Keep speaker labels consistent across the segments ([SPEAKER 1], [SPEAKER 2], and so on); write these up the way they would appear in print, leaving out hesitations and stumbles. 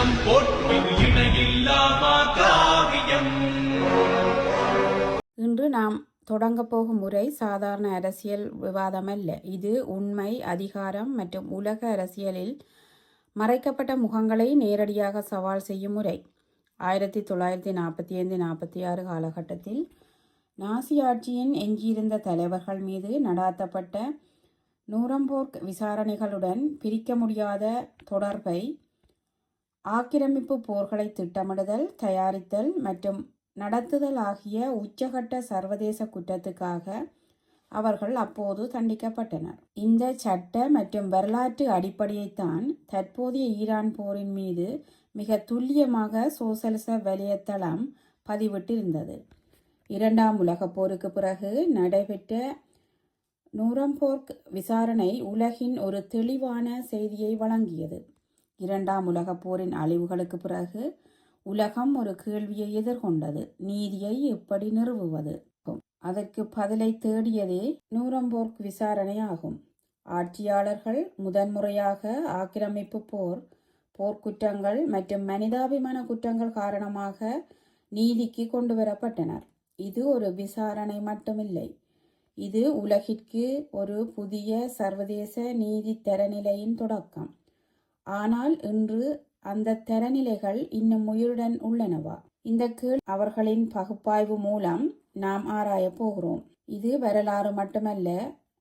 [SPEAKER 1] உள்ளம் போற்றிடு இணையில்லாமா காவியம்.
[SPEAKER 2] இன்று நாம் தொடங்கப் போகும் முறை சாதாரண அரசியல் விவாதமல்ல. இது உண்மை, அதிகாரம் மற்றும் உலக அரசியலில் மறைக்கப்பட்ட முகங்களை நேரடியாக சவால் செய்யும் முறை. 1945-46 காலகட்டத்தில் நாசி ஆட்சியின் எஞ்சியிருந்த தலைவர்கள் மீது நடாத்தப்பட்ட நூரம்போர்க் விசாரணைகளுடன் பிரிக்க முடியாத தொடர்பை ஆக்கிரமிப்பு போர்களை திட்டமிடுதல், தயாரித்தல் மற்றும் நடத்துதல் ஆகிய உச்சகட்ட சர்வதேச குற்றத்துக்காக அவர்கள் அப்போது தண்டிக்கப்பட்டனர். இந்த சட்ட மற்றும் வரலாற்று அடிப்படையைத்தான் தற்போதைய ஈரான் போரின் மீது மிக துல்லியமாக சோசலிச வலைத்தளம் பதிவிட்டிருந்தது. இரண்டாம் உலகப் போருக்கு பிறகு நடைபெற்ற நூரம்போர்க் விசாரணை உலகின் ஒரு தெளிவான செய்தியை வழங்கியது. இரண்டாம் உலகப் போரின் அழிவுகளுக்கு பிறகு உலகம் ஒரு கேள்வியை எதிர்கொண்டது: நீதியை எப்படி நிறுவுவது? அதற்கு பதிலை தேடியதே நூரம்போர்க் விசாரணை ஆகும். ஆட்சியாளர்கள் முதன்முறையாக ஆக்கிரமிப்பு போர், போர்க்குற்றங்கள் மற்றும் மனிதாபிமான குற்றங்கள் காரணமாக நீதிக்கு கொண்டு வரப்பட்டனர். இது ஒரு விசாரணை மட்டுமில்லை, இது உலகிற்கு ஒரு புதிய சர்வதேச நீதி தரநிலையின் தொடக்கம். ஆனால் இன்று அந்த தரநிலைகள் இன்னும் உயிருடன் உள்ளனவா? இந்த கீழ் அவர்களின் பகுப்பாய்வு மூலம் நாம் ஆராயப் போகிறோம். இது வரலாறு மட்டுமல்ல,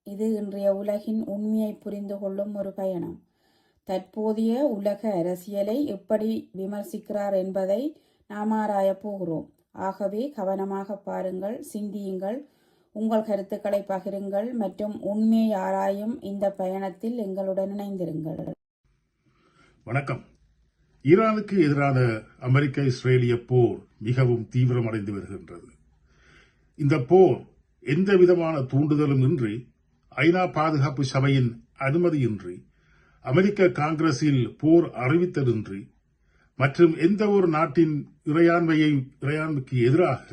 [SPEAKER 2] இது இன்றைய உலகின் உண்மையை புரிந்து கொள்ளும் ஒரு பயணம். தற்போதைய உலக அரசியலை எப்படி விமர்சிக்கிறார் என்பதை நாம் ஆராயப் போகிறோம். ஆகவே கவனமாக பாருங்கள், சிந்தியுங்கள், உங்கள் கருத்துக்களை பகிருங்கள் மற்றும் உண்மையை ஆராயும் இந்த பயணத்தில் எங்களுடன் இணைந்திருங்கள்.
[SPEAKER 3] வணக்கம். ஈரானுக்கு எதிரான அமெரிக்க இஸ்ரேலிய போர் மிகவும் தீவிரமடைந்து வருகின்றது. இந்த போர் எந்த விதமான தூண்டுதலும் இன்றி, ஐநா பாதுகாப்பு சபையின் அனுமதியின்றி, அமெரிக்க காங்கிரஸில் போர் அறிவித்தலின்றி மற்றும் எந்த ஒரு நாட்டின் இறையாண்மைக்கு எதிராக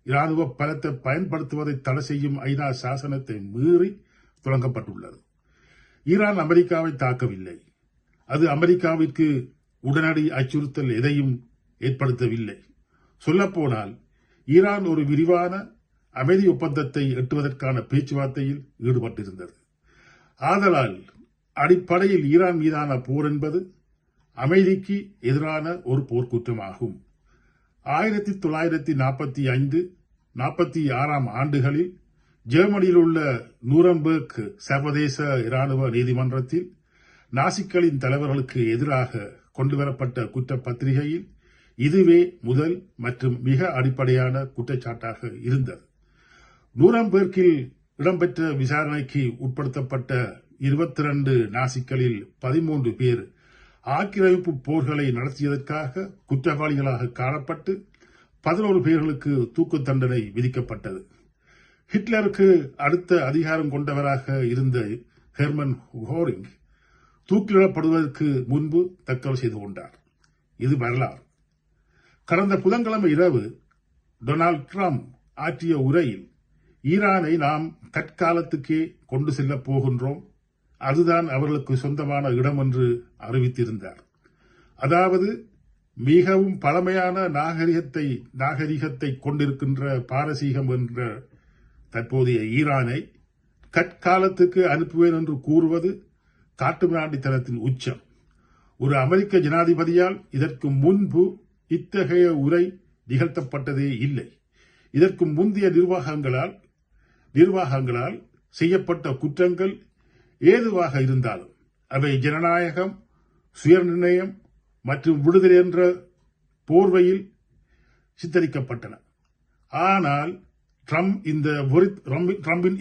[SPEAKER 3] இராணுவ பலத்தை பயன்படுத்துவதை தடை செய்யும் ஐநா சாசனத்தை மீறி தொடங்கப்பட்டுள்ளது. ஈரான் அமெரிக்காவை தாக்கவில்லை. அது அமெரிக்காவிற்கு உடனடி அச்சுறுத்தல் எதையும் ஏற்படுத்தவில்லை. சொல்லப்போனால் ஈரான் ஒரு விரிவான அமைதி ஒப்பந்தத்தை எட்டுவதற்கான பேச்சுவார்த்தையில் ஈடுபட்டிருந்தது. ஆதலால் அடிப்படையில் ஈரான் மீதான போர் என்பது அமைதிக்கு எதிரான ஒரு போர்க்குற்றமாகும். 1945-46 ஆண்டுகளில் ஜெர்மனியில் உள்ள நூரம்பெர்க் சர்வதேச இராணுவ நீதிமன்றத்தில் நாசிக்களின் தலைவர்களுக்கு எதிராக கொண்டுவரப்பட்ட குற்றப்பத்திரிகையில் இதுவே முதல் மற்றும் மிக அடிப்படையான குற்றச்சாட்டாக இருந்தது. நூரம்பெர்க்கில் இடம்பெற்ற விசாரணைக்கு உட்படுத்தப்பட்ட 22 நாசிக்களில் 13 பேர் ஆக்கிரமிப்பு போர்களை நடத்தியதற்காக குற்றவாளிகளாக காணப்பட்டு 11 பேர்களுக்கு தூக்கு தண்டனை விதிக்கப்பட்டது. ஹிட்லருக்கு அடுத்த அதிகாரம் கொண்டவராக இருந்த ஹெர்மன் கோரிங் தூக்கிலிடப்படுவதற்கு முன்பு தற்கொலை செய்து கொண்டார். இது வரலாறு. கடந்த புதன்கிழமை இரவு டொனால்ட் ட்ரம்ப் ஆற்றிய உரையில் ஈரானை நாம் தற்காலத்துக்கே கொண்டு செல்லப் போகின்றோம், அதுதான் அவர்களுக்கு சொந்தமான இடம் என்று அறிவித்திருந்தார். அதாவது மிகவும் பழமையான நாகரிகத்தை கொண்டிருக்கின்ற பாரசீகம் என்ற தற்போதைய ஈரானை கற்காலத்துக்கு அனுப்புவேன் என்று கூறுவது காட்டுமிராண்டித்தனத்தின் உச்சம். ஒரு அமெரிக்க ஜனாதிபதியால் இதற்கு முன்பு இத்தகைய உரை நிகழ்த்தப்பட்டதே இல்லை. இதற்கு முந்தைய நிர்வாகங்களால் செய்யப்பட்ட குற்றங்கள் ஏதுவாக இருந்தாலும் அவை ஜனநாயகம், சுயநிர்ணயம் மற்றும் விடுதலை என்ற போர்வையில் சித்தரிக்கப்பட்டன. ஆனால் ட்ரம்பின்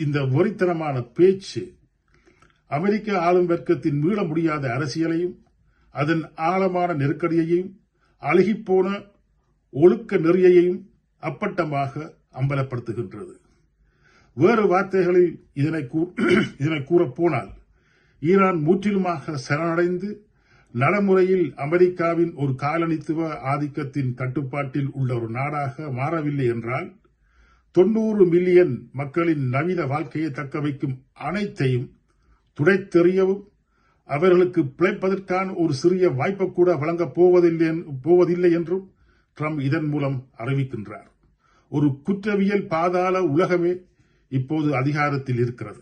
[SPEAKER 3] இந்த வெறித்தனமான பேச்சு அமெரிக்க ஆளும் வர்க்கத்தின் மீள முடியாத அரசியலையும் அதன் ஆழமான நெருக்கடியையும் அழுகிப்போன ஒழுக்க நெறியையும் அப்பட்டமாக அம்பலப்படுத்துகின்றது. வேறு வார்த்தைகளில் இதனை கூறப்போனால் ஈரான் முற்றிலுமாக சரணடைந்து நடைமுறையில் அமெரிக்காவின் ஒரு காலனித்துவ ஆதிக்கத்தின் கட்டுப்பாட்டில் உள்ள ஒரு நாடாக மாறவில்லை என்றால் 90 மில்லியன் மக்களின் நவீன வாழ்க்கையை தக்க வைக்கும் அனைத்தையும் துடைத்தெறியவும் அவர்களுக்கு பிழைப்பதற்கான ஒரு சிறிய வாய்ப்பு கூட வழங்கப் போவதில்லை என்றும் ட்ரம்ப் இதன் மூலம் அறிவிக்கின்றார். ஒரு குற்றவியல் பாதாள உலகமே இப்போது அதிகாரத்தில் இருக்கிறது.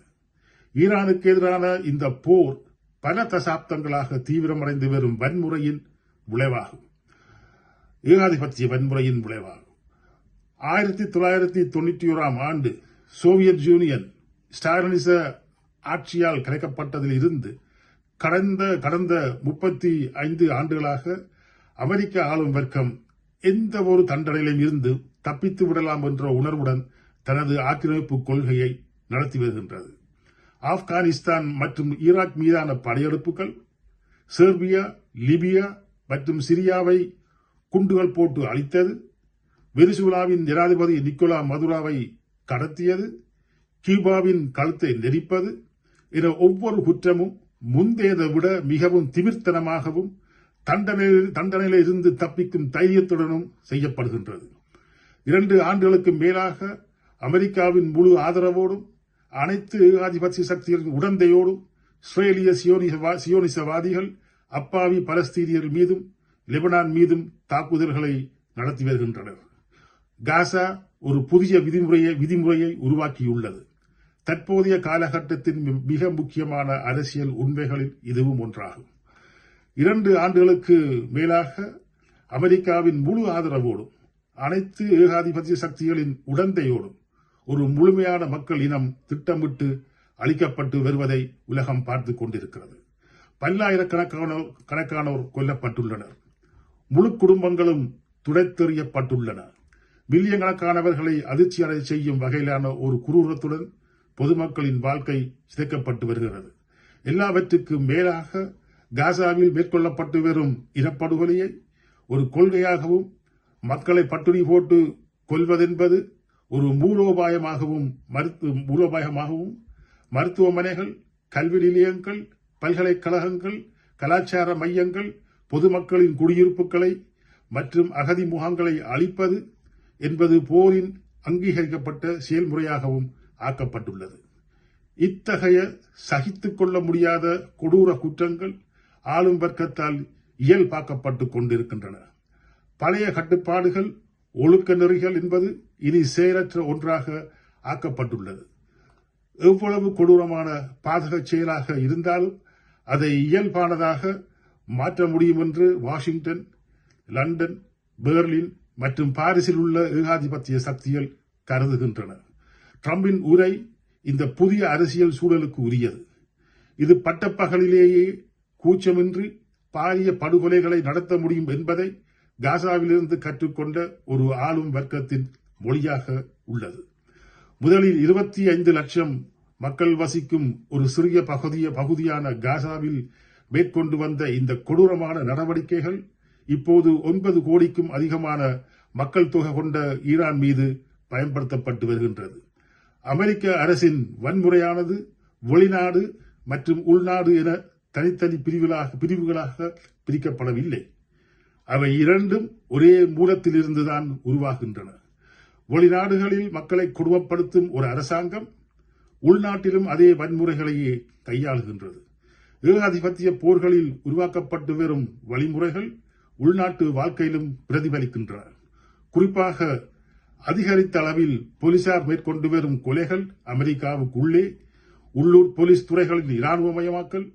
[SPEAKER 3] ஈரானுக்கு எதிரான இந்த போர் பல தசாப்தங்களாக தீவிரமடைந்து வரும் வன்முறையின் விளைவாகும். ஏகாதிபத்திய வன்முறையின் விளைவாகும். 1991 ஆண்டு சோவியத் யூனியன் ஸ்டாலினிச ஆட்சியால் கலைக்கப்பட்டதில் இருந்து கடந்த 35 ஆண்டுகளாக அமெரிக்க ஆளும் வர்க்கம் எந்த ஒரு தண்டனையிலும் இருந்து தப்பித்து விடலாம் என்ற உணர்வுடன் தனது ஆக்கிரமிப்பு கொள்கையை நடத்தி வருகின்றது. ஆப்கானிஸ்தான் மற்றும் ஈராக் மீதான படையெடுப்புகள், செர்பியா, லிபியா மற்றும் சிரியாவை குண்டுகள் போட்டு அழித்தது, வெனிசுலாவின் ஜனாதிபதி நிக்கோலா மதுராவை கடத்தியது, கியூபாவின் கழுத்தை நெரிப்பது என ஒவ்வொரு குற்றமும் முந்தையதை விட மிகவும் திமிர்த்தனமாகவும் தண்டனையில் இருந்து தப்பிக்கும் தைரியத்துடனும் செய்யப்படுகின்றது. 2 ஆண்டுகளுக்கு மேலாக அமெரிக்காவின் முழு ஆதரவோடும் அனைத்து ஏகாதிபத்திய சக்திகளின் உடந்தையோடும் இஸ்ரேலிய சியோனிசவாதிகள் அப்பாவி பலஸ்தீனியர்கள் மீதும் லெபனான் மீதும் தாக்குதல்களை நடத்தி வருகின்றனர். காசா ஒரு புதிய விதிமுறையை உருவாக்கியுள்ளது. தற்போதைய காலகட்டத்தின் மிக முக்கியமான அரசியல் உண்மைகளில் இதுவும் ஒன்றாகும். 2 ஆண்டுகளுக்கு மேலாக அமெரிக்காவின் முழு ஆதரவோடும் அனைத்து ஏகாதிபத்திய சக்திகளின் உடந்தையோடும் ஒரு முழுமையான மக்கள் இனம் திட்டமிட்டு அளிக்கப்பட்டு வருவதை உலகம் பார்த்துக் கொண்டிருக்கிறது. பல்லாயிரக்கணக்கானோர் கொல்லப்பட்டுள்ளனர். முழு குடும்பங்களும் துடைத்தெறியப்பட்டுள்ளன. மில்லியன் கணக்கானவர்களை அதிர்ச்சியடை செய்யும் வகையிலான ஒரு குரூரத்துடன் பொதுமக்களின் வாழ்க்கை சிதைக்கப்பட்டு வருகிறது. எல்லாவற்றுக்கும் மேலாக காசாவில் மேற்கொள்ளப்பட்டு வரும் இனப்படுகொலையை ஒரு கொள்கையாகவும் மக்களை பட்டுணி போட்டு கொல்வதென்பது ஒரு மூலோபாயமாகவும் மருத்துவமனைகள், கல்வி நிலையங்கள், பல்கலைக்கழகங்கள், கலாச்சார மையங்கள், பொதுமக்களின் குடியிருப்புகளை மற்றும் அகதி முகாம்களை அழிப்பது என்பது போரின் அங்கீகரிக்கப்பட்ட செயல்முறையாகவும் ஆக்கப்பட்டுள்ளது. இத்தகைய சகித்துக் கொள்ள முடியாத கொடூர குற்றங்கள் ஆளும் வர்க்கத்தால் இயல்பாக்கப்பட்டுக் கொண்டிருக்கின்றன. பழைய கட்டுப்பாடுகள், ஒழுக்க நெறிகள் என்பது இனி செயலற்ற ஒன்றாக ஆக்கப்பட்டுள்ளது. எவ்வளவு கொடூரமான பாதக செயலாக இருந்தாலும் அதை இயல்பானதாக மாற்ற முடியும் என்று வாஷிங்டன், லண்டன், பெர்லின் மற்றும் பாரிஸில் உள்ள ஏகாதிபத்திய சக்திகள் கருதுகின்றன. ட்ரம்பின் உரை இந்த புதிய அரசியல் சூழலுக்கு உரியது. இது பட்டப்பகலிலேயே கூச்சமின்றி பாரிய படுகொலைகளை நடத்த முடியும் என்பதை காசாவிலிருந்து கற்றுக்கொண்ட ஒரு ஆளும் வர்க்கத்தின் மொழியாக உள்ளது. முதலில் 25 லட்சம் மக்கள் வசிக்கும் ஒரு சிறிய பகுதியான காசாவில் மேற்கொண்டு வந்த இந்த கொடூரமான நடவடிக்கைகள் இப்போது 9 கோடிக்கும் அதிகமான மக்கள் தொகை கொண்ட ஈரான் மீது பயன்படுத்தப்பட்டு வருகின்றது. அமெரிக்க அரசின் வன்முறையானது வெளிநாடு மற்றும் உள்நாடு என தனித்தனி பிரிவுகளாக பிரிக்கப்படவில்லை. அவை இரண்டும் ஒரே மூலத்திலிருந்துதான் உருவாகின்றன. வெளிநாடுகளில் மக்களை கொடுமைப்படுத்தும் ஒரு அரசாங்கம் உள்நாட்டிலும் அதே வன்முறைகளையே கையாளுகின்றது. ஏகாதிபத்திய போர்களில் உருவாக்கப்பட்டு வரும் வழிமுறைகள் உள்நாட்டு வாழ்க்கையிலும் பிரதிபலிக்கின்றன. குறிப்பாக அதிகரித்த அளவில் போலீசார் மேற்கொண்டு வரும் கொலைகள், அமெரிக்காவுக்குள்ளே உள்ளூர் போலீஸ் துறைகளின் இராணுவமயமாக்கல்,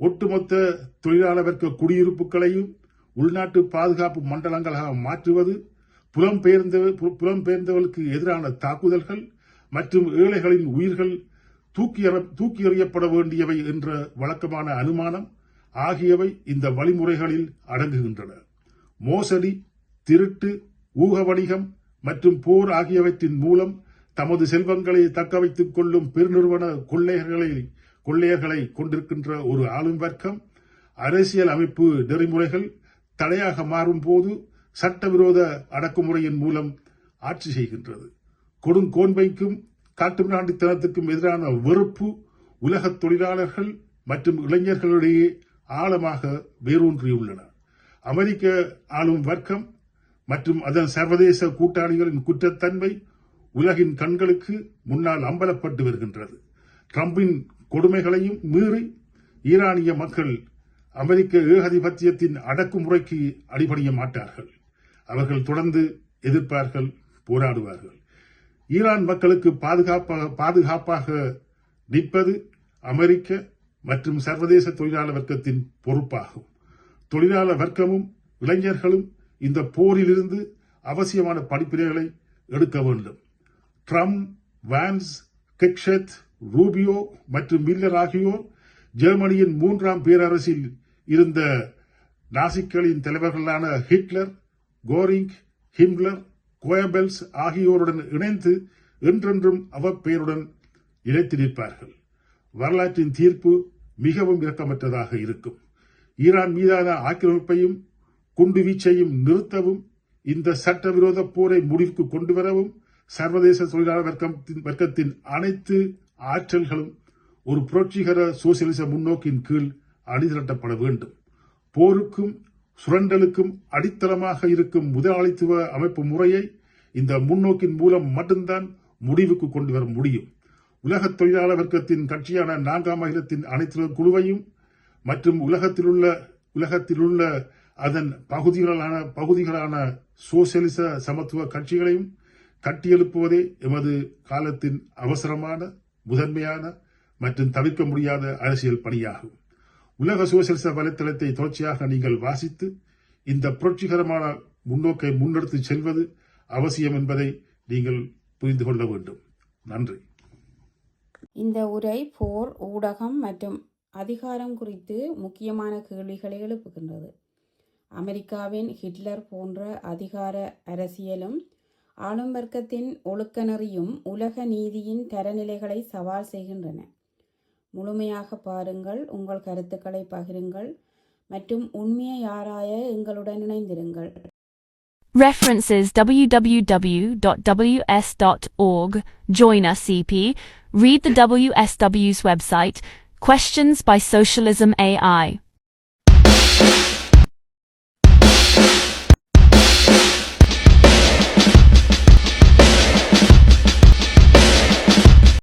[SPEAKER 3] ஒட்டுமொத்த தொழிலாளர் வர்க்க குடியிருப்புகளையும் உள்நாட்டு பாதுகாப்பு மண்டலங்களாக மாற்றுவது, புலம்பெயர்ந்தவர்களுக்கு எதிரான தாக்குதல்கள் மற்றும் ஏழைகளின் உயிர்கள் தூக்கி எறியப்பட வேண்டியவை என்ற வழக்கமான அனுமானம் ஆகியவை இந்த வழிமுறைகளில் அடங்குகின்றன. மோசடி, திருட்டு, ஊக வணிகம் மற்றும் போர் ஆகியவற்றின் மூலம் தமது செல்வங்களை தக்க வைத்துக் கொள்ளும் பெருநிறுவன கொள்ளையர்களை கொண்டிருக்கின்ற ஒரு ஆளும் வர்க்கம் அரசியல் அமைப்பு நெறிமுறைகள் தடையாக மாறும் போது சட்டவிரோத அடக்குமுறையின் மூலம் ஆட்சி செய்கின்றது. கொடுங்கோன்மைக்கும் காட்டுமிராண்டித்தனத்துக்கும் எதிரான வெறுப்பு உலக தொழிலாளர்கள் மற்றும் இளைஞர்களிடையே ஆழமாக வேரூன்றியுள்ளன. அமெரிக்க ஆளும் வர்க்கம் மற்றும் அதன் சர்வதேச கூட்டாளிகளின் குற்றத்தன்மை உலகின் கண்களுக்கு முன்னால் அம்பலப்பட்டு வருகின்றது. ட்ரம்பின் கொடுமைகளையும் மீறி ஈரானிய மக்கள் அமெரிக்க ஏகாதிபத்தியத்தின் அடக்குமுறைக்கு அடிபணிய மாட்டார்கள். அவர்கள் தொடர்ந்து எதிர்ப்பார்கள், போராடுவார்கள். ஈரான் மக்களுக்கு பாதுகாப்பாக நிற்பது அமெரிக்க மற்றும் சர்வதேச தொழிலாளர் வர்க்கத்தின் பொறுப்பாகும். தொழிலாளர் வர்க்கமும் இளைஞர்களும் இந்த போரிலிருந்து அவசியமான படிப்பினைகளை எடுக்க வேண்டும். ட்ரம்ப், வான்ஸ், கெக்ஷெத், ரூபியோ மற்றும் மில்லர் ஆகியோர் ஜெர்மனியின் 3ஆம் பேரரசில் இருந்த நாசிக்களின் தலைவர்களான ஹிட்லர், கோரிங், ஹிம்லர், கோயபெல்ஸ் ஆகியோருடன் இணைந்து என்றென்றும் அவப்பெயருடன் நிலைத்து நிற்பார்கள். வரலாற்றின் தீர்ப்பு மிகவும் இரக்கமற்றதாக இருக்கும். ஈரான் மீதான ஆக்கிரமிப்பையும் குண்டுவீச்சையும் நிறுத்தவும், இந்த சட்டவிரோத போரை முடிவுக்கு கொண்டுவரவும் சர்வதேச தொழிலாளர் வர்க்கத்தின் அனைத்து ஆற்றல்களும் ஒரு புரட்சிகர சோசியலிச முன்னோக்கின் கீழ் அணிதிரட்டப்பட வேண்டும். போருக்கும் சுரண்டலுக்கும் அடித்தளமாக இருக்கும் முதலாளித்துவ அமைப்பு முறையை இந்த முன்னோக்கின் மூலம் மட்டும்தான் முடிவுக்கு கொண்டு வர முடியும். உலக தொழிலாளர் வர்க்கத்தின் கட்சியான 4ஆம் அகிலத்தின் அனைத்து குழுவையும் மற்றும் உலகத்திலுள்ள அதன் பகுதிகளான சோசியலிச சமத்துவ கட்சிகளையும் கட்டியெழுப்புவதே எமது காலத்தின் அவசரமான, முதன்மையான மற்றும் தவிர்க்க முடியாத அரசியல் பணியாகும். உலக சோசியலிச வலைத்தளத்தை தொடர்ச்சியாக நீங்கள் வாசித்து இந்த புரட்சிகரமான முன்னோக்கை முன்னெடுத்து செல்வது அவசியம் என்பதை நீங்கள் புரிந்து கொள்ள வேண்டும். நன்றி.
[SPEAKER 2] இந்த உரை போர், ஊடகம் மற்றும் அதிகாரம் குறித்து முக்கியமான கேள்விகளை எழுப்புகின்றது. அமெரிக்காவின் ஹிட்லர் போன்ற அதிகார அரசியலும் ஆளும் வர்க்கத்தின் ஒழுக்க நெறியும் உலக நீதியின் தரநிலைகளை சவால் செய்கின்றன. முழுமையாக பாருங்கள், உங்கள் கருத்துக்களை பகிருங்கள் மற்றும் உண்மையை ஆராய எங்களுடன் இணைந்திருங்கள்.
[SPEAKER 4] References: www.ws.org. Join us CP. Read the WSW's website. Questions by Socialism AI.